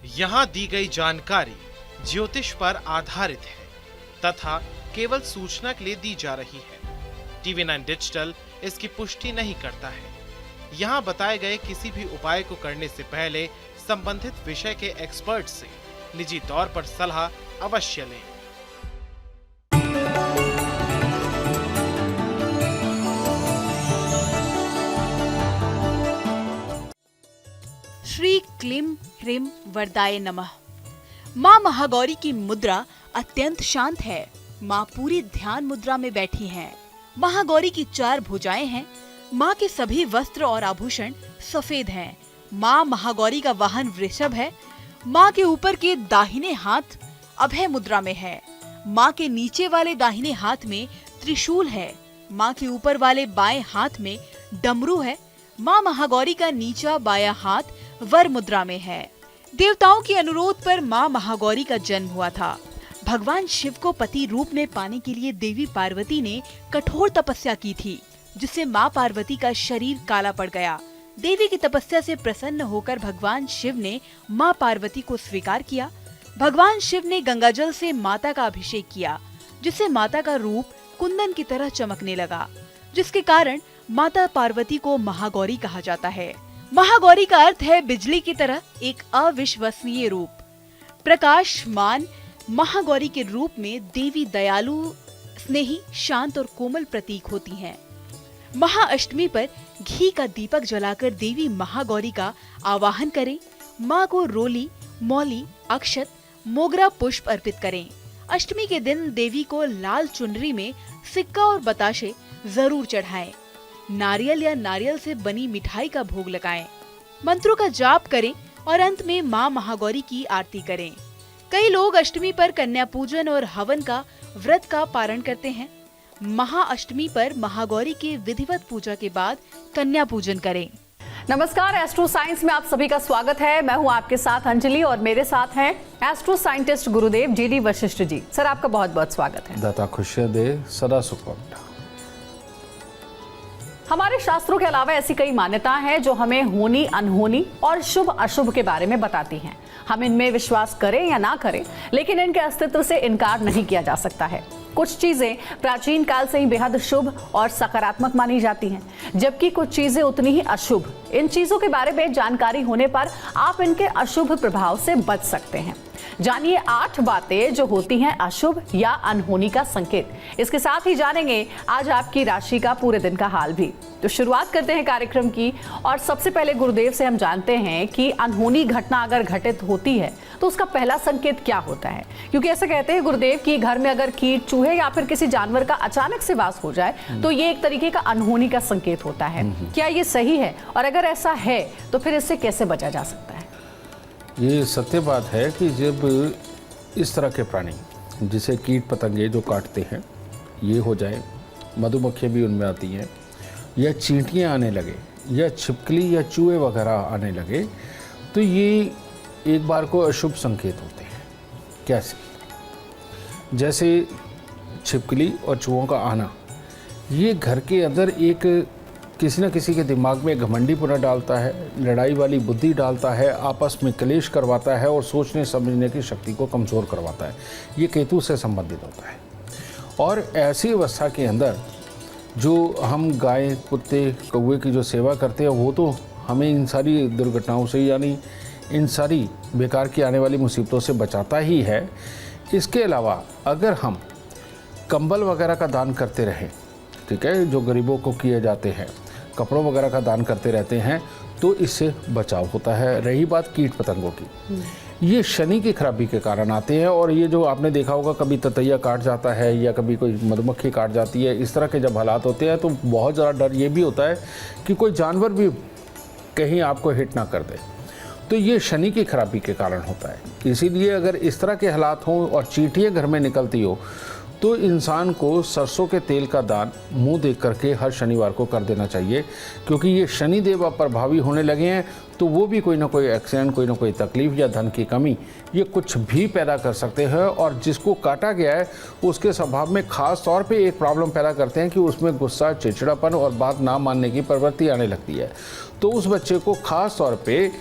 यहाँ दी गई जानकारी ज्योतिष पर आधारित है तथा केवल सूचना के लिए दी जा रही है। TV9 डिजिटल इसकी पुष्टि नहीं करता है। यहाँ बताए गए किसी भी उपाय को करने से पहले संबंधित विषय के एक्सपर्ट से निजी तौर पर सलाह अवश्य लें। श्री क्लीं ह्रीं वरदाय नमः। माँ महागौरी की मुद्रा अत्यंत शांत है। माँ पूरी ध्यान मुद्रा में बैठी हैं। महागौरी की 4 भुजाएं हैं। माँ के सभी वस्त्र और आभूषण सफेद हैं। माँ महागौरी का वाहन वृषभ है। माँ के ऊपर के दाहिने हाथ अभय मुद्रा में है। माँ के नीचे वाले दाहिने हाथ में त्रिशूल है। माँ के ऊपर वाले बाएं हाथ में डमरू है। माँ महागौरी का नीचा बायां हाथ वर मुद्रा में है। देवताओं के अनुरोध पर माँ महागौरी का जन्म हुआ था। भगवान शिव को पति रूप में पाने के लिए देवी पार्वती ने कठोर तपस्या की थी, जिससे माँ पार्वती का शरीर काला पड़ गया। देवी की तपस्या से प्रसन्न होकर भगवान शिव ने माँ पार्वती को स्वीकार किया। भगवान शिव ने गंगाजल से माता का अभिषेक किया, जिससे माता का रूप कुंदन की तरह चमकने लगा, जिसके कारण माता पार्वती को महागौरी कहा जाता है। महागौरी का अर्थ है बिजली की तरह एक अविश्वसनीय रूप। प्रकाशमान महागौरी के रूप में देवी दयालु, स्नेही, शांत और कोमल प्रतीक होती हैं। महाअष्टमी पर घी का दीपक जलाकर देवी महागौरी का आवाहन करें। माँ को रोली, मौली, अक्षत, मोगरा पुष्प अर्पित करें। अष्टमी के दिन देवी को लाल चुनरी में सिक्का और बताशे जरूर चढ़ाएं। नारियल या नारियल से बनी मिठाई का भोग लगाएं। मंत्रों का जाप करें और अंत में माँ महागौरी की आरती करें। कई लोग अष्टमी पर कन्या पूजन और हवन का व्रत का पारण करते हैं। महाअष्टमी पर महागौरी के विधिवत पूजा के बाद कन्या पूजन करें। नमस्कार, एस्ट्रो साइंस में आप सभी का स्वागत है। मैं हूं आपके साथ अंजलि और मेरे साथ हैं एस्ट्रो साइंटिस्ट गुरुदेव जीडी वशिष्ठ जी। सर, आपका बहुत बहुत स्वागत है। दाता खुशियां दे, सदा सुख पाओ। हमारे शास्त्रों के अलावा ऐसी कई मान्यताएं हैं जो हमें होनी अनहोनी और शुभ अशुभ के बारे में बताती हैं। हम इनमें विश्वास करें या ना करें, लेकिन इनके अस्तित्व से इनकार नहीं किया जा सकता है। कुछ चीजें प्राचीन काल से ही बेहद शुभ और सकारात्मक मानी जाती हैं, जबकि कुछ चीजें उतनी ही अशुभ। इन चीजों के बारे में जानकारी होने पर आप इनके अशुभ प्रभाव से बच सकते हैं। जानिए 8 बातें जो होती हैं अशुभ या अनहोनी का संकेत। इसके साथ ही जानेंगे आज आपकी राशि का पूरे दिन का हाल भी। तो शुरुआत करते हैं कार्यक्रम की, और सबसे पहले गुरुदेव से हम जानते हैं कि अनहोनी घटना अगर घटित होती है तो उसका पहला संकेत क्या होता है। क्योंकि ऐसा कहते हैं गुरुदेव कि घर में अगर कीट, चूहे या फिर किसी जानवर का अचानक से वास हो जाए तो ये एक तरीके का अनहोनी का संकेत होता है। क्या ये सही है, और अगर ऐसा है तो फिर इससे कैसे बचा जा सकता है? ये सत्य बात है कि जब इस तरह के प्राणी, जिसे कीट पतंगे जो काटते हैं, ये हो जाए, मधुमक्खियाँ भी उनमें आती हैं, या चींटियाँ आने लगे, या छिपकली या चूहे वगैरह आने लगे, तो ये एक बार को अशुभ संकेत होते हैं। कैसे? जैसे छिपकली और चूहों का आना, ये घर के अंदर एक किसी न किसी के दिमाग में घमंडीपना डालता है, लड़ाई वाली बुद्धि डालता है, आपस में क्लेश करवाता है और सोचने समझने की शक्ति को कमज़ोर करवाता है। ये केतु से संबंधित होता है। और ऐसी अवस्था के अंदर जो हम गाय, कुत्ते, कौवे की जो सेवा करते हैं, वो तो हमें इन सारी दुर्घटनाओं से, यानी इन सारी बेकार की आने वाली मुसीबतों से बचाता ही है। इसके अलावा अगर हम कंबल वगैरह का दान करते रहें, ठीक है, जो गरीबों को किए जाते हैं, कपड़ों वगैरह का दान करते रहते हैं, तो इससे बचाव होता है। रही बात कीट पतंगों की, ये शनि की खराबी के कारण आते हैं। और ये जो आपने देखा होगा, कभी ततैया काट जाता है या कभी कोई मधुमक्खी काट जाती है, इस तरह के जब हालात होते हैं तो बहुत ज़्यादा डर ये भी होता है कि कोई जानवर भी कहीं आपको हिट ना कर दे। तो ये शनि की खराबी के कारण होता है। इसीलिए अगर इस तरह के हालात हों और चींटियाँ घर में निकलती हो, तो इंसान को सरसों के तेल का दान मुंह देख करके हर शनिवार को कर देना चाहिए। क्योंकि ये शनि देव अब प्रभावी होने लगे हैं, तो वो भी कोई ना कोई एक्सीडेंट, कोई ना कोई तकलीफ या धन की कमी, ये कुछ भी पैदा कर सकते हैं। और जिसको काटा गया है उसके स्वभाव में खास तौर पे एक प्रॉब्लम पैदा करते हैं कि उसमें गुस्सा, चिड़चिड़ापन और बात ना मानने की प्रवृत्ति आने लगती है। तो उस बच्चे को खास तौर पे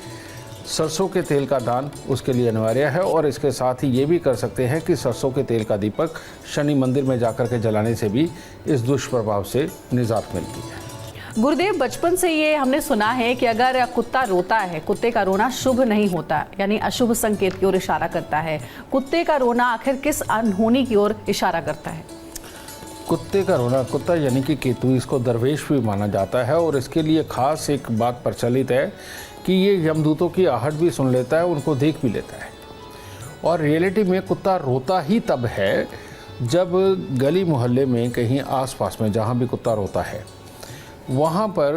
सरसों के तेल का दान उसके लिए अनिवार्य है। और इसके साथ ही ये भी कर सकते हैं कि सरसों के तेल का दीपक शनि मंदिर में जाकर के जलाने से भी इस दुष्प्रभाव से निजात मिलती है। गुरुदेव, बचपन से ये हमने सुना है कि अगर कुत्ता रोता है, कुत्ते का रोना शुभ नहीं होता, यानी अशुभ संकेत की ओर इशारा करता है। कुत्ते का रोना आखिर किस अनहोनी की ओर इशारा करता है? कुत्ते का रोना, कुत्ता यानी कि केतु, इसको दरवेश भी माना जाता है। और इसके लिए खास एक बात प्रचलित है कि ये यमदूतों की आहट भी सुन लेता है, उनको देख भी लेता है। और रियलिटी में कुत्ता रोता ही तब है जब गली मोहल्ले में कहीं आसपास में जहाँ भी कुत्ता रोता है वहाँ पर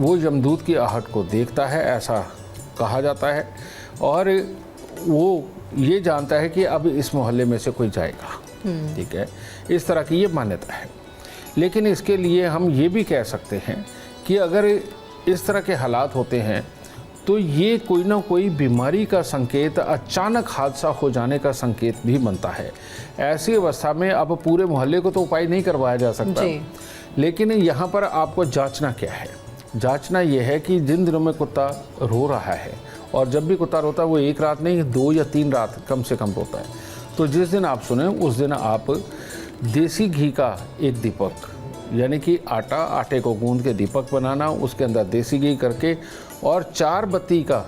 वो यमदूत की आहट को देखता है, ऐसा कहा जाता है। और वो ये जानता है कि अब इस मोहल्ले में से कोई जाएगा। ठीक है, इस तरह की ये मान्यता है। लेकिन इसके लिए हम ये भी कह सकते हैं कि अगर इस तरह के हालात होते हैं तो ये कोई ना कोई बीमारी का संकेत, अचानक हादसा हो जाने का संकेत भी बनता है। ऐसी अवस्था में अब पूरे मोहल्ले को तो उपाय नहीं करवाया जा सकता, लेकिन यहाँ पर आपको जांचना क्या है? जांचना यह है कि जिन दिनों में कुत्ता रो रहा है, और जब भी कुत्ता रोता है वो एक रात नहीं 2 या 3 रात कम से कम रोता है, तो जिस दिन आप सुने उस दिन आप देसी घी का एक दीपक, यानी कि आटे को गूंद के दीपक बनाना, उसके अंदर देसी घी करके और 4 बत्ती का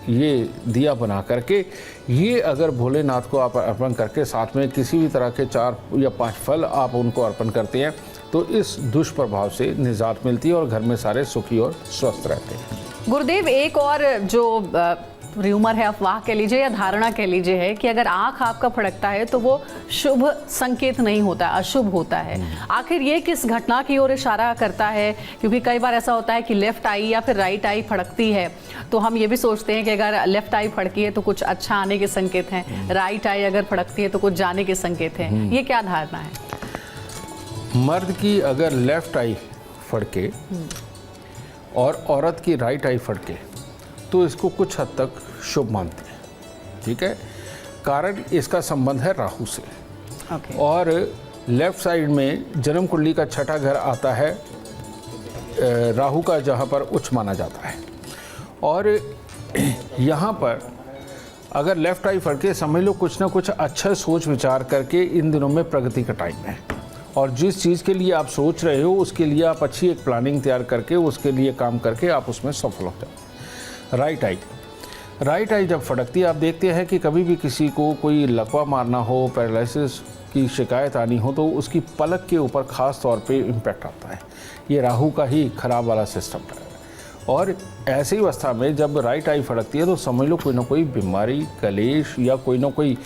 ये दिया बना करके, ये अगर भोलेनाथ को आप अर्पण करके साथ में किसी भी तरह के 4 या 5 फल आप उनको अर्पण करते हैं तो इस दुष्प्रभाव से निजात मिलती है और घर में सारे सुखी और स्वस्थ रहते हैं। गुरुदेव, एक और जो र्यूमर है, अफवाह कह लीजिए या धारणा कह लीजिए, है कि अगर आंख आपका फड़कता है तो वो शुभ संकेत नहीं होता, अशुभ होता है। आखिर ये किस घटना की ओर इशारा करता है? क्योंकि कई बार ऐसा होता है कि लेफ्ट आई या फिर राइट आई फड़कती है, तो हम ये भी सोचते हैं कि अगर लेफ्ट आई फड़की है तो कुछ अच्छा आने के संकेत हैं, राइट आई अगर फड़कती है तो कुछ जाने के संकेत हैं। ये क्या धारणा है? मर्द की अगर लेफ्ट आई फड़के और औरत की राइट आई फड़के तो इसको कुछ हद तक शुभ मानते हैं। ठीक है, कारण इसका संबंध है राहु से। और लेफ्ट साइड में जन्म कुंडली का 6ठा घर आता है राहु का, जहाँ पर उच्च माना जाता है। और यहाँ पर अगर लेफ्ट आई फड़के, समझ लो कुछ ना कुछ अच्छा सोच विचार करके इन दिनों में प्रगति का टाइम है, और जिस चीज़ के लिए आप सोच रहे हो उसके लिए आप अच्छी एक प्लानिंग तैयार करके उसके लिए काम करके आप उसमें सफल हो जाओ। राइट आई जब फड़कती है, आप देखते हैं कि कभी भी किसी को कोई लकवा मारना हो, पैरालिसिस की शिकायत आनी हो, तो उसकी पलक के ऊपर ख़ास तौर पे इम्पैक्ट आता है। ये राहु का ही खराब वाला सिस्टम है। और ऐसी अवस्था में जब राइट आई फड़कती है तो समझ लो कोई ना कोई बीमारी, कलेश या कोई ना कोई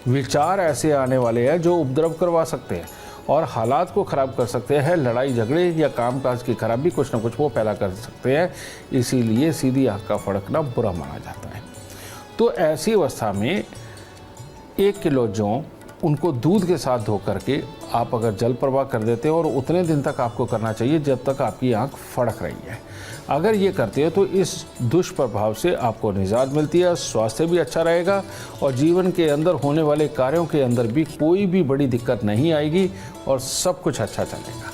विचार ऐसे आने वाले हैं जो उपद्रव करवा सकते हैं और हालात को ख़राब कर सकते हैं। लड़ाई झगड़े या कामकाज की खराबी कुछ ना कुछ वो पैदा कर सकते हैं। इसीलिए सीधी आँख का फड़कना बुरा माना जाता है। तो ऐसी अवस्था में 1 किलो जौ उनको दूध के साथ धो करके आप अगर जल प्रवाह कर देते हो, और उतने दिन तक आपको करना चाहिए जब तक आपकी आँख फड़क रही है। अगर ये करते हो तो इस दुष्प्रभाव से आपको निजात मिलती है, स्वास्थ्य भी अच्छा रहेगा और जीवन के अंदर होने वाले कार्यों के अंदर भी कोई भी बड़ी दिक्कत नहीं आएगी और सब कुछ अच्छा चलेगा।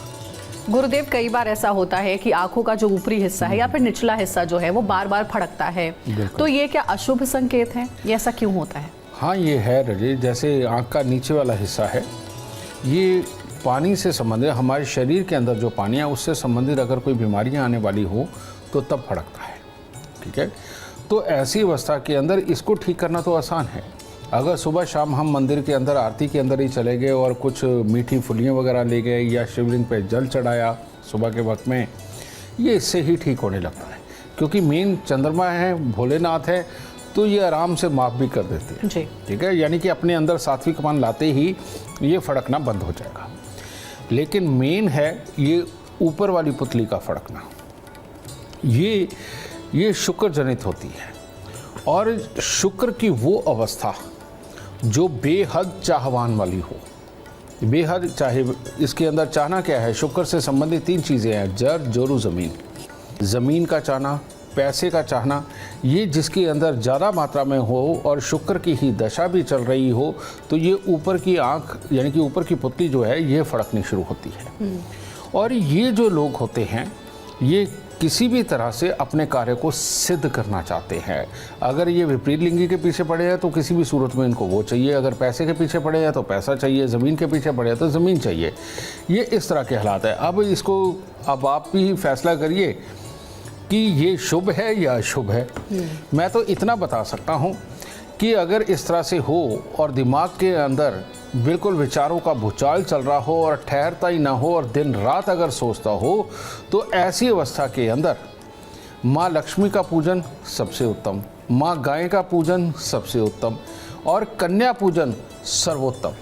गुरुदेव, कई बार ऐसा होता है कि आंखों का जो ऊपरी हिस्सा है या फिर निचला हिस्सा जो है वो बार बार फड़कता है, तो ये क्या अशुभ संकेत है? ये ऐसा क्यों होता है? हाँ, ये है रजे, जैसे आँख का नीचे वाला हिस्सा है, ये पानी से संबंधित, हमारे शरीर के अंदर जो पानी है उससे संबंधित अगर कोई बीमारियां आने वाली हो तो तब फड़कता है। ठीक है, तो ऐसी अवस्था के अंदर इसको ठीक करना तो आसान है। अगर सुबह शाम हम मंदिर के अंदर आरती के अंदर ही चले गए और कुछ मीठी फुलियाँ वगैरह ले गए या शिवलिंग पे जल चढ़ाया सुबह के वक्त में, ये इससे ही ठीक होने लगता है। क्योंकि मेन चंद्रमा है, भोलेनाथ है, तो ये आराम से माफ़ भी कर देते हैं जी। ठीक है, यानी कि अपने अंदर सात्विक मन लाते ही ये फड़कना बंद हो जाएगा। लेकिन मेन है ये ऊपर वाली पुतली का फड़कना, ये शुक्र जनित होती है। और शुक्र की वो अवस्था जो बेहद चाहवान वाली हो, बेहद चाहे, इसके अंदर चाहना क्या है? शुक्र से संबंधित 3 चीज़ें हैं, जड़, जोरू, ज़मीन। ज़मीन का चाहना, पैसे का चाहना, ये जिसके अंदर ज़्यादा मात्रा में हो और शुक्र की ही दशा भी चल रही हो तो ये ऊपर की आँख यानी कि ऊपर की पुतली जो है ये फड़कनी शुरू होती है। और ये जो लोग होते हैं ये किसी भी तरह से अपने कार्य को सिद्ध करना चाहते हैं। अगर ये विपरीत लिंगी के पीछे पड़े हैं तो किसी भी सूरत में इनको वो चाहिए, अगर पैसे के पीछे पड़े हैं तो पैसा चाहिए, ज़मीन के पीछे पड़े हैं तो ज़मीन चाहिए। ये इस तरह के हालात है। अब आप भी फैसला करिए कि ये शुभ है या अशुभ है। मैं तो इतना बता सकता हूँ कि अगर इस तरह से हो और दिमाग के अंदर बिल्कुल विचारों का भूचाल चल रहा हो और ठहरता ही ना हो और दिन रात अगर सोचता हो, तो ऐसी अवस्था के अंदर माँ लक्ष्मी का पूजन सबसे उत्तम, माँ गाय का पूजन सबसे उत्तम और कन्या पूजन सर्वोत्तम।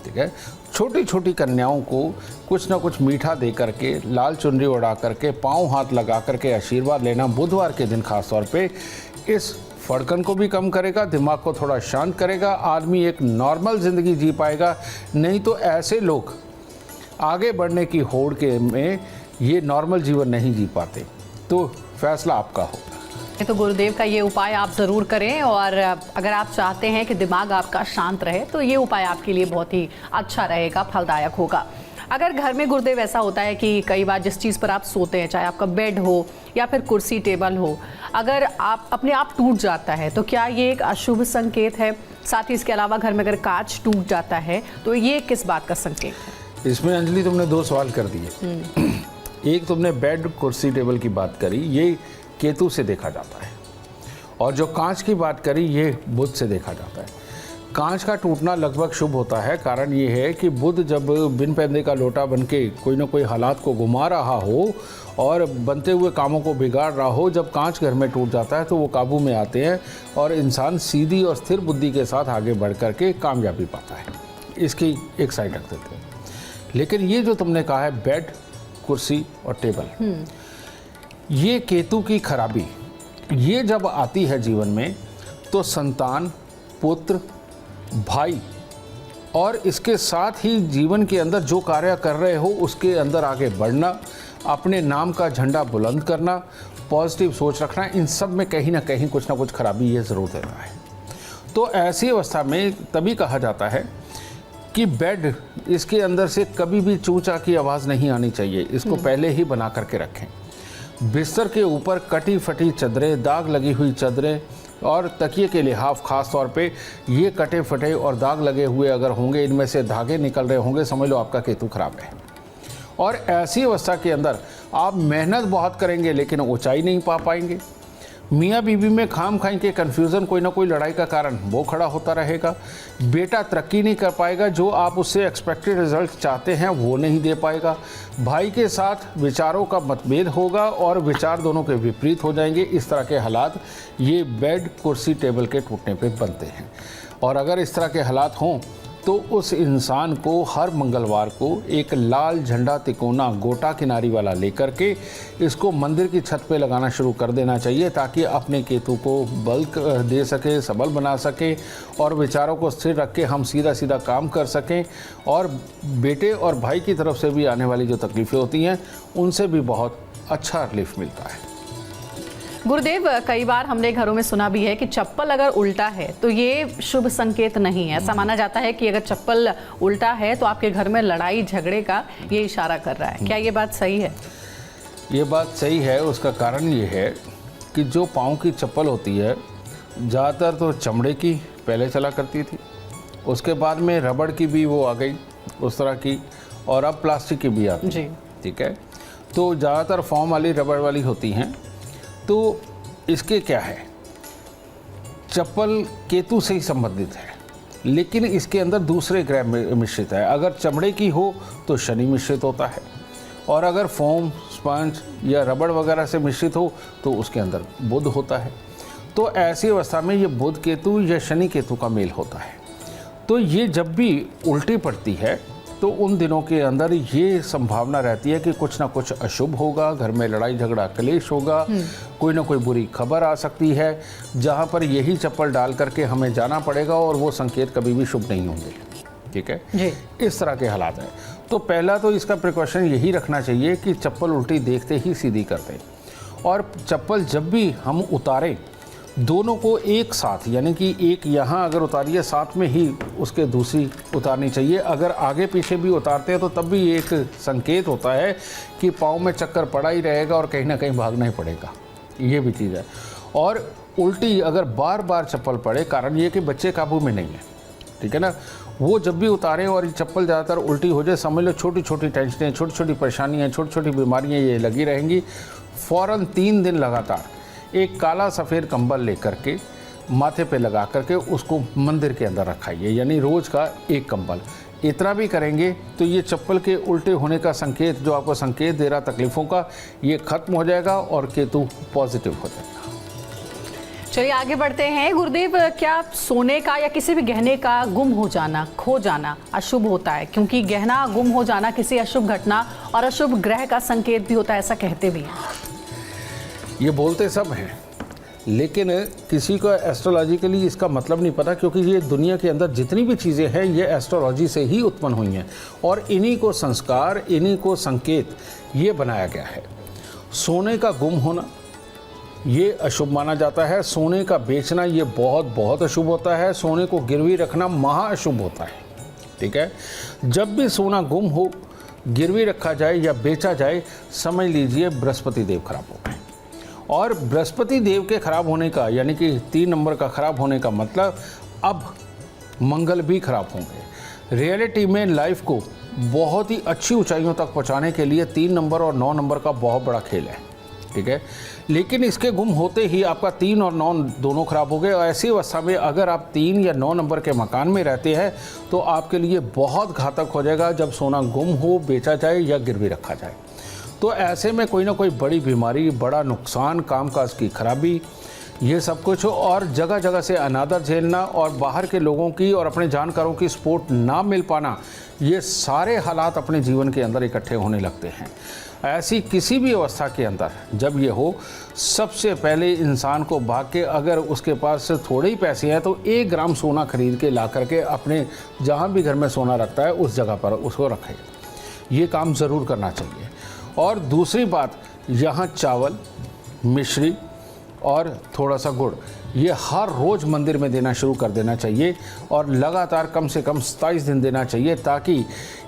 ठीक है, छोटी छोटी कन्याओं को कुछ ना कुछ मीठा दे करके, लाल चुनरी उड़ा करके, पाँव हाथ लगा करके आशीर्वाद लेना बुधवार के दिन खास तौर पे इस फड़कन को भी कम करेगा, दिमाग को थोड़ा शांत करेगा, आदमी एक नॉर्मल ज़िंदगी जी पाएगा। नहीं तो ऐसे लोग आगे बढ़ने की होड़ के में ये नॉर्मल जीवन नहीं जी पाते। तो फैसला आपका होगा। तो गुरुदेव का ये उपाय आप ज़रूर करें, और अगर आप चाहते हैं कि दिमाग आपका शांत रहे तो ये उपाय आपके लिए बहुत ही अच्छा रहेगा, फलदायक होगा। अगर घर में गुरुदेव ऐसा होता है कि कई बार जिस चीज़ पर आप सोते हैं, चाहे आपका बेड हो या फिर कुर्सी टेबल हो, अगर आप अपने आप टूट जाता है तो क्या ये एक अशुभ संकेत है? साथ ही इसके अलावा घर में अगर कांच टूट जाता है तो ये किस बात का संकेत है? इसमें अंजलि तुमने 2 सवाल कर दिए। एक तुमने बेड कुर्सी टेबल की बात करी, ये केतु से देखा जाता है, और जो कांच की बात करी ये बुध से देखा जाता है। कांच का टूटना लगभग शुभ होता है। कारण ये है कि बुध जब बिन पैंदे का लोटा बनके कोई ना कोई हालात को घुमा रहा हो और बनते हुए कामों को बिगाड़ रहा हो, जब कांच घर में टूट जाता है तो वो काबू में आते हैं और इंसान सीधी और स्थिर बुद्धि के साथ आगे बढ़ कर के कामयाबी पाता है। इसकी एक साइड रख देते हैं। लेकिन ये जो तुमने कहा है बेड, कुर्सी और टेबल, ये केतु की खराबी, ये जब आती है जीवन में तो संतान, पुत्र, भाई और इसके साथ ही जीवन के अंदर जो कार्य कर रहे हो उसके अंदर आगे बढ़ना, अपने नाम का झंडा बुलंद करना, पॉजिटिव सोच रखना, इन सब में कहीं ना कहीं कुछ ना कुछ खराबी ये ज़रूर देता है। तो ऐसी अवस्था में तभी कहा जाता है कि बेड, इसके अंदर से कभी भी चूचा की आवाज़ नहीं आनी चाहिए, इसको पहले ही बना करके रखें। बिस्तर के ऊपर कटी फटी चादरें, दाग लगी हुई चादरें और तकिए के लिहाफ खास तौर पे ये कटे फटे और दाग लगे हुए अगर होंगे, इनमें से धागे निकल रहे होंगे, समझ लो आपका केतु खराब है। और ऐसी अवस्था के अंदर आप मेहनत बहुत करेंगे लेकिन ऊंचाई नहीं पा पाएंगे। मियाँ बीवी में खाम खाई के कन्फ्यूज़न, कोई ना कोई लड़ाई का कारण वो खड़ा होता रहेगा। बेटा तरक्की नहीं कर पाएगा, जो आप उससे एक्सपेक्टेड रिजल्ट चाहते हैं वो नहीं दे पाएगा। भाई के साथ विचारों का मतभेद होगा और विचार दोनों के विपरीत हो जाएंगे। इस तरह के हालात ये बेड, कुर्सी, टेबल के टूटने पे बनते हैं। और अगर इस तरह के हालात हों तो उस इंसान को हर मंगलवार को एक लाल झंडा तिकोना गोटा किनारी वाला लेकर के इसको मंदिर की छत पे लगाना शुरू कर देना चाहिए, ताकि अपने केतु को बल दे सके, सबल बना सके और विचारों को स्थिर रख के हम सीधा सीधा काम कर सकें और बेटे और भाई की तरफ से भी आने वाली जो तकलीफ़ें होती हैं उनसे भी बहुत अच्छा रिलीफ मिलता है। गुरुदेव, कई बार हमने घरों में सुना भी है कि चप्पल अगर उल्टा है तो ये शुभ संकेत नहीं है। ऐसा माना जाता है कि अगर चप्पल उल्टा है तो आपके घर में लड़ाई झगड़े का ये इशारा कर रहा है। क्या ये बात सही है? ये बात सही है। उसका कारण ये है कि जो पाँव की चप्पल होती है ज़्यादातर तो चमड़े की पहले चला करती थी, उसके बाद में रबड़ की भी वो आ गई उस तरह की, और अब प्लास्टिक की भी आती है। ठीक है, तो ज़्यादातर फॉर्म वाली रबड़ वाली होती हैं। तो इसके क्या है, चप्पल केतु से ही संबंधित है, लेकिन इसके अंदर दूसरे ग्रह मिश्रित है। अगर चमड़े की हो तो शनि मिश्रित होता है, और अगर फोम, स्पंज या रबड़ वगैरह से मिश्रित हो तो उसके अंदर बुध होता है। तो ऐसी अवस्था में ये बुध केतु या शनि केतु का मेल होता है। तो ये जब भी उल्टी पड़ती है तो उन दिनों के अंदर ये संभावना रहती है कि कुछ ना कुछ अशुभ होगा, घर में लड़ाई झगड़ा क्लेश होगा, कोई ना कोई बुरी खबर आ सकती है, जहाँ पर यही चप्पल डाल करके हमें जाना पड़ेगा और वो संकेत कभी भी शुभ नहीं होंगे। ठीक है जी। इस तरह के हालात हैं। तो पहला तो इसका प्रिकॉशन यही रखना चाहिए कि चप्पल उल्टी देखते ही सीधी कर दें, और चप्पल जब भी हम उतारें दोनों को एक साथ, यानी कि एक यहाँ अगर उतारिए साथ में ही उसके दूसरी उतारनी चाहिए। अगर आगे पीछे भी उतारते हैं तो तब भी एक संकेत होता है कि पाँव में चक्कर पड़ा ही रहेगा और कहीं ना कहीं भागना ही पड़ेगा, ये भी चीज़ है। और उल्टी अगर बार बार चप्पल पड़े, कारण ये कि बच्चे काबू में नहीं है, ठीक है ना, वो जब भी उतारें और ये चप्पल ज़्यादातर उल्टी हो जाए, समझ लो छोटी छोटी टेंशनें, छोटी छोटी परेशानियाँ, छोटी छोटी बीमारियाँ ये लगी रहेंगी। फ़ौरन 3 दिन लगातार एक काला सफ़ेद कंबल लेकर के माथे पे लगा करके उसको मंदिर के अंदर रखाइए, यानी रोज़ का एक कंबल। इतना भी करेंगे तो ये चप्पल के उल्टे होने का संकेत, जो आपको संकेत दे रहा तकलीफ़ों का, ये ख़त्म हो जाएगा और केतु पॉजिटिव हो जाएगा। चलिए आगे बढ़ते हैं। गुरुदेव, क्या सोने का या किसी भी गहने का गुम हो जाना, खो जाना अशुभ होता है? क्योंकि गहना गुम हो जाना किसी अशुभ घटना और अशुभ ग्रह का संकेत भी होता है, ऐसा कहते भी हैं। ये बोलते सब हैं, लेकिन किसी को एस्ट्रोलॉजिकली इसका मतलब नहीं पता, क्योंकि ये दुनिया के अंदर जितनी भी चीज़ें हैं ये एस्ट्रोलॉजी से ही उत्पन्न हुई हैं और इन्हीं को संस्कार, इन्हीं को संकेत ये बनाया गया है। सोने का गुम होना ये अशुभ माना जाता है, सोने का बेचना ये बहुत बहुत अशुभ होता है, सोने को गिरवी रखना महा अशुभ होता है, ठीक है। जब भी सोना गुम हो, गिरवी रखा जाए या बेचा जाए, समझ लीजिए बृहस्पति देव खराब हो गए। और बृहस्पति देव के खराब होने का, यानी कि 3 नंबर का खराब होने का मतलब अब मंगल भी खराब होंगे। रियलिटी में लाइफ को बहुत ही अच्छी ऊंचाइयों तक पहुंचाने के लिए 3 नंबर और 9 नंबर का बहुत बड़ा खेल है, ठीक है। लेकिन इसके गुम होते ही आपका 3 और 9 दोनों खराब हो गए। और ऐसी अवस्था में अगर आप 3 या 9 नंबर के मकान में रहते हैं तो आपके लिए बहुत घातक हो जाएगा जब सोना गुम हो, बेचा जाए या गिरवी रखा जाए। तो ऐसे में कोई ना कोई बड़ी बीमारी, बड़ा नुकसान, कामकाज की खराबी, ये सब कुछ, और जगह जगह से अनादर झेलना और बाहर के लोगों की और अपने जानकारों की सपोर्ट ना मिल पाना, ये सारे हालात अपने जीवन के अंदर इकट्ठे होने लगते हैं। ऐसी किसी भी अवस्था के अंदर जब ये हो, सबसे पहले इंसान को भाग के, अगर उसके पास थोड़े ही पैसे हैं तो 1 ग्राम सोना खरीद के ला करके अपने जहाँ भी घर में सोना रखता है उस जगह पर उसको रखे। ये काम ज़रूर करना चाहिए। और दूसरी बात, यहाँ चावल, मिश्री और थोड़ा सा गुड़, ये हर रोज़ मंदिर में देना शुरू कर देना चाहिए और लगातार कम से कम 27 दिन देना चाहिए, ताकि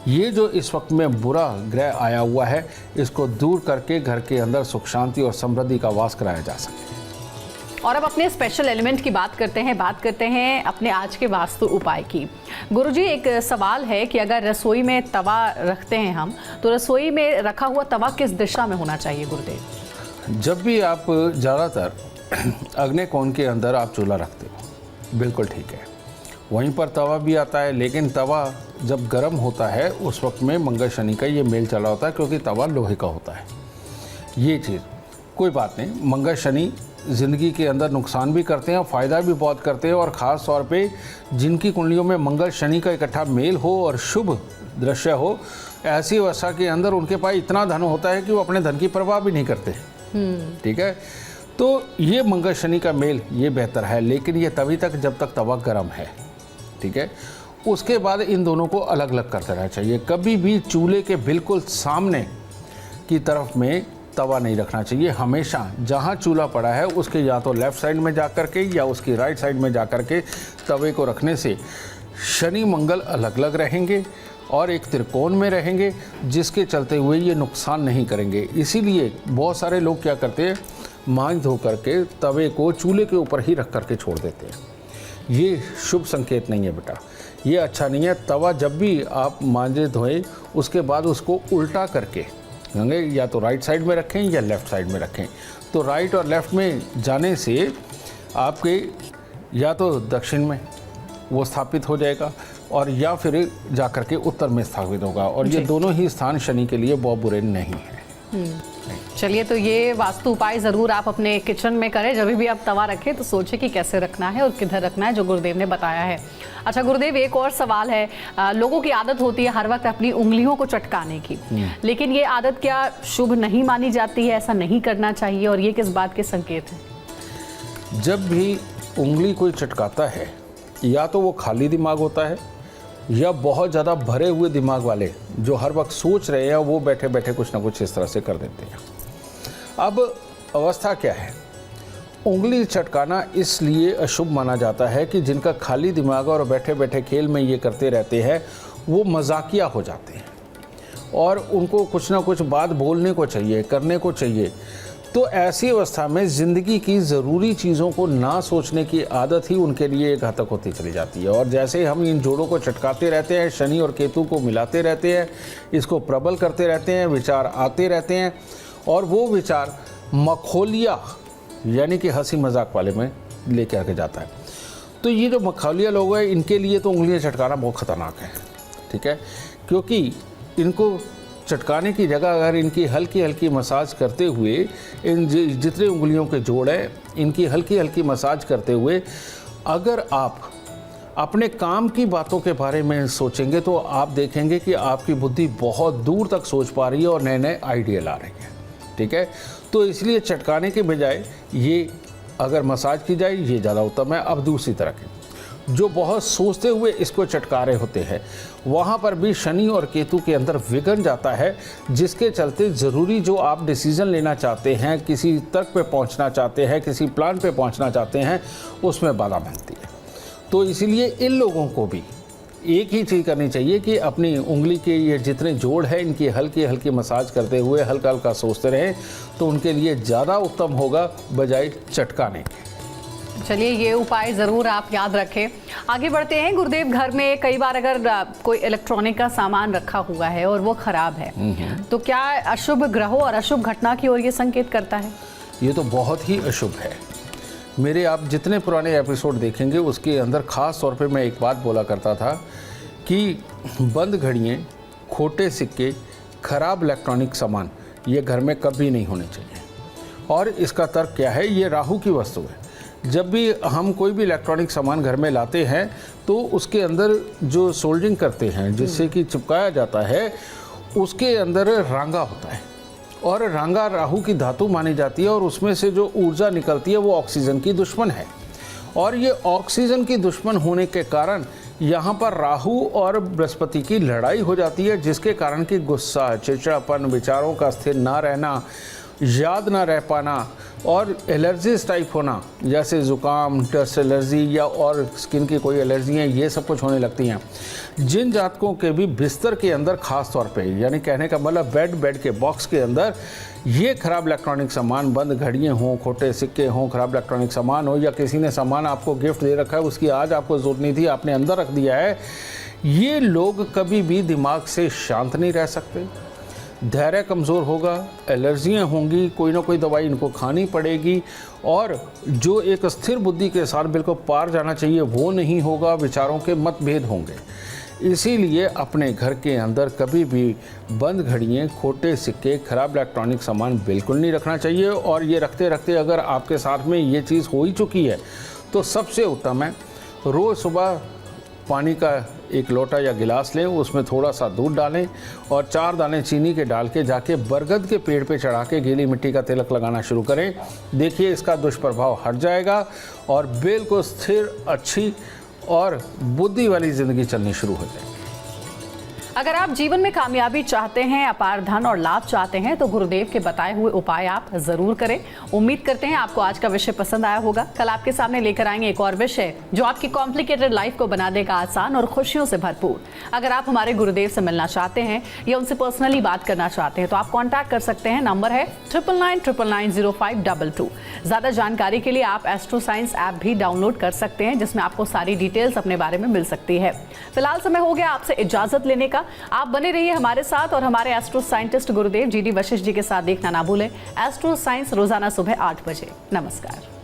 ये जो इस वक्त में बुरा ग्रह आया हुआ है इसको दूर करके घर के अंदर सुख शांति और समृद्धि का वास कराया जा सके। और अब अपने स्पेशल एलिमेंट की बात करते हैं अपने आज के वास्तु उपाय की। गुरुजी, एक सवाल है कि अगर रसोई में तवा रखते हैं हम, तो रसोई में रखा हुआ तवा किस दिशा में होना चाहिए गुरुदेव? जब भी आप ज़्यादातर अग्नि कोण के अंदर आप चूल्हा रखते हो, बिल्कुल ठीक है, वहीं पर तवा भी आता है, लेकिन तवा जब गर्म होता है उस वक्त में मंगल शनि का ये मेल चला होता है, क्योंकि तवा लोहे का होता है। ये चीज़ कोई बात नहीं, मंगल शनि ज़िंदगी के अंदर नुकसान भी करते हैं और फ़ायदा भी बहुत करते हैं। और ख़ास तौर पे जिनकी कुंडलियों में मंगल शनि का इकट्ठा मेल हो और शुभ दृश्य हो, ऐसी अवस्था के अंदर उनके पास इतना धन होता है कि वो अपने धन की परवाह भी नहीं करते, ठीक है। तो ये मंगल शनि का मेल ये बेहतर है, लेकिन ये तभी तक जब तक तवा गर्म है, ठीक है। उसके बाद इन दोनों को अलग अलग कर देना चाहिए। कभी भी चूल्हे के बिल्कुल सामने की तरफ में तवा नहीं रखना चाहिए। हमेशा जहाँ चूल्हा पड़ा है उसके या तो लेफ़्ट साइड में जा कर के या उसकी राइट साइड में जा कर के तवे को रखने से शनि मंगल अलग अलग रहेंगे और एक त्रिकोण में रहेंगे, जिसके चलते हुए ये नुकसान नहीं करेंगे। इसीलिए बहुत सारे लोग क्या करते हैं, मांझ धो करके तवे को चूल्हे के ऊपर ही रख करके छोड़ देते हैं। ये शुभ संकेत नहीं है बेटा, ये अच्छा नहीं है। तवा जब भी आप मांझे धोएं उसके बाद उसको उल्टा करके या तो राइट साइड में रखें या लेफ़्ट साइड में रखें। तो राइट और लेफ़्ट में जाने से आपके या तो दक्षिण में वो स्थापित हो जाएगा और या फिर जा कर के उत्तर में स्थापित होगा, और ये दोनों ही स्थान शनि के लिए बहुत बुरे नहीं हैं। चलिए, तो ये वास्तु उपाय ज़रूर आप अपने किचन में करें। जब भी आप तवा रखें तो सोचें कि कैसे रखना है और किधर रखना है, जो गुरुदेव ने बताया है। अच्छा गुरुदेव, एक और सवाल है। लोगों की आदत होती है हर वक्त अपनी उंगलियों को चटकाने की, लेकिन ये आदत क्या शुभ नहीं मानी जाती है? ऐसा नहीं करना चाहिए, और ये किस बात के संकेत है? जब भी उंगली कोई चटकाता है, या तो वो खाली दिमाग होता है या बहुत ज़्यादा भरे हुए दिमाग वाले जो हर वक्त सोच रहे हैं, वो बैठे बैठे कुछ ना कुछ इस तरह से कर देते हैं। अब अवस्था क्या है, उंगली चटकाना इसलिए अशुभ माना जाता है कि जिनका खाली दिमाग और बैठे बैठे खेल में ये करते रहते हैं वो मजाकिया हो जाते हैं और उनको कुछ ना कुछ बात बोलने को चाहिए, करने को चाहिए। तो ऐसी अवस्था में ज़िंदगी की ज़रूरी चीज़ों को ना सोचने की आदत ही उनके लिए एक घातक होती चली जाती है। और जैसे हम इन जोड़ों को चटकाते रहते हैं, शनि और केतु को मिलाते रहते हैं, इसको प्रबल करते रहते हैं, विचार आते रहते हैं और वो विचार मखौलिया यानी कि हंसी मजाक वाले में लेके आके जाता है। तो ये जो मखौलिया लोग हैं इनके लिए तो उंगलियां चटकाना बहुत ख़तरनाक है, ठीक है, क्योंकि इनको चटकाने की जगह अगर इनकी हल्की हल्की मसाज करते हुए इन जितने उंगलियों के जोड़ हैं इनकी हल्की हल्की मसाज करते हुए अगर आप अपने काम की बातों के बारे में सोचेंगे तो आप देखेंगे कि आपकी बुद्धि बहुत दूर तक सोच पा रही है और नए नए आइडिया ला रही है, ठीक है। तो इसलिए चटकाने के बजाय ये अगर मसाज की जाए ये ज़्यादा उत्तम है। अब दूसरी तरह की जो बहुत सोचते हुए इसको चटका रहे होते हैं वहाँ पर भी शनि और केतु के अंदर विघन जाता है, जिसके चलते ज़रूरी जो आप डिसीज़न लेना चाहते हैं, किसी तर्क पे पहुँचना चाहते हैं, किसी प्लान पे पहुँचना चाहते हैं, उसमें बाधा बनती है। तो इसीलिए इन लोगों को भी एक ही चीज़ करनी चाहिए कि अपनी उंगली के ये जितने जोड़ हैं इनकी हल्की हल्की मसाज करते हुए हल्का हल्का सोचते रहें तो उनके लिए ज़्यादा उत्तम होगा बजाय चटकाने के। चलिए ये उपाय ज़रूर आप याद रखें। आगे बढ़ते हैं गुरुदेव। घर में कई बार अगर कोई इलेक्ट्रॉनिक का सामान रखा हुआ है और वो ख़राब है तो क्या अशुभ ग्रहों और अशुभ घटना की ओर ये संकेत करता है? ये तो बहुत ही अशुभ है। मेरे आप जितने पुराने एपिसोड देखेंगे उसके अंदर ख़ास तौर पे मैं एक बात बोला करता था कि बंद घड़ियाँ, खोटे सिक्के, ख़राब इलेक्ट्रॉनिक सामान ये घर में कभी नहीं होने चाहिए। और इसका तर्क क्या है? ये राहु की वस्तु है। जब भी हम कोई भी इलेक्ट्रॉनिक सामान घर में लाते हैं तो उसके अंदर जो सोल्डरिंग करते हैं जिससे कि चिपकाया जाता है उसके अंदर रांगा होता है और रांगा राहु की धातु मानी जाती है और उसमें से जो ऊर्जा निकलती है वो ऑक्सीजन की दुश्मन है। और ये ऑक्सीजन की दुश्मन होने के कारण यहाँ पर राहु और बृहस्पति की लड़ाई हो जाती है, जिसके कारण कि गुस्सा, चिड़चिड़ापन, विचारों का स्थिर ना रहना, याद ना रह पाना और एलर्जीज टाइप होना जैसे ज़ुकाम, डस्ट एलर्जी या और स्किन की कोई एलर्जियाँ, ये सब कुछ होने लगती हैं। जिन जातकों के भी बिस्तर के अंदर ख़ास तौर पे, यानी कहने का मतलब बेड के बॉक्स के अंदर ये ख़राब इलेक्ट्रॉनिक सामान, बंद घड़ियाँ हों, खोटे सिक्के हों, ख़राब इलेक्ट्रॉनिक सामान हो या किसी ने सामान आपको गिफ्ट दे रखा है उसकी आज आपको ज़रूरत नहीं थी, आपने अंदर रख दिया है, ये लोग कभी भी दिमाग से शांत नहीं रह सकते। धैर्य कमज़ोर होगा, एलर्जियाँ होंगी, कोई ना कोई दवाई इनको खानी पड़ेगी और जो एक स्थिर बुद्धि के साथ बिल्कुल पार जाना चाहिए वो नहीं होगा, विचारों के मतभेद होंगे। इसीलिए अपने घर के अंदर कभी भी बंद घड़ियाँ, खोटे सिक्के, खराब इलेक्ट्रॉनिक सामान बिल्कुल नहीं रखना चाहिए। और ये रखते रखते अगर आपके साथ में ये चीज़ हो ही चुकी है तो सबसे उत्तम है रोज़ सुबह पानी का एक लोटा या गिलास लें, उसमें थोड़ा सा दूध डालें और 4 दाने चीनी के डाल के जाके बरगद के पेड़ पे चढ़ा के गीली मिट्टी का तिलक लगाना शुरू करें। देखिए इसका दुष्प्रभाव हट जाएगा और बिल्कुल स्थिर, अच्छी और बुद्धि वाली ज़िंदगी चलनी शुरू हो जाएगी। अगर आप जीवन में कामयाबी चाहते हैं, अपार धन और लाभ चाहते हैं तो गुरुदेव के बताए हुए उपाय आप जरूर करें। उम्मीद करते हैं आपको आज का विषय पसंद आया होगा। कल आपके सामने लेकर आएंगे एक और विषय जो आपकी कॉम्प्लिकेटेड लाइफ को बना देगा आसान और खुशियों से भरपूर। अगर आप हमारे गुरुदेव से मिलना चाहते हैं या उनसे पर्सनली बात करना चाहते हैं तो आप कॉन्टैक्ट कर सकते हैं। नंबर है 9999905222। ज्यादा जानकारी के लिए आप एस्ट्रो साइंस ऐप भी डाउनलोड कर सकते हैं जिसमें आपको सारी डिटेल्स अपने बारे में मिल सकती है। फिलहाल समय हो गया आपसे इजाजत लेने का। आप बने रहिए हमारे साथ और हमारे एस्ट्रो साइंटिस्ट गुरुदेव GD वशिष्ठ जी के साथ देखना ना भूलें एस्ट्रो साइंस रोजाना सुबह 8 बजे। नमस्कार।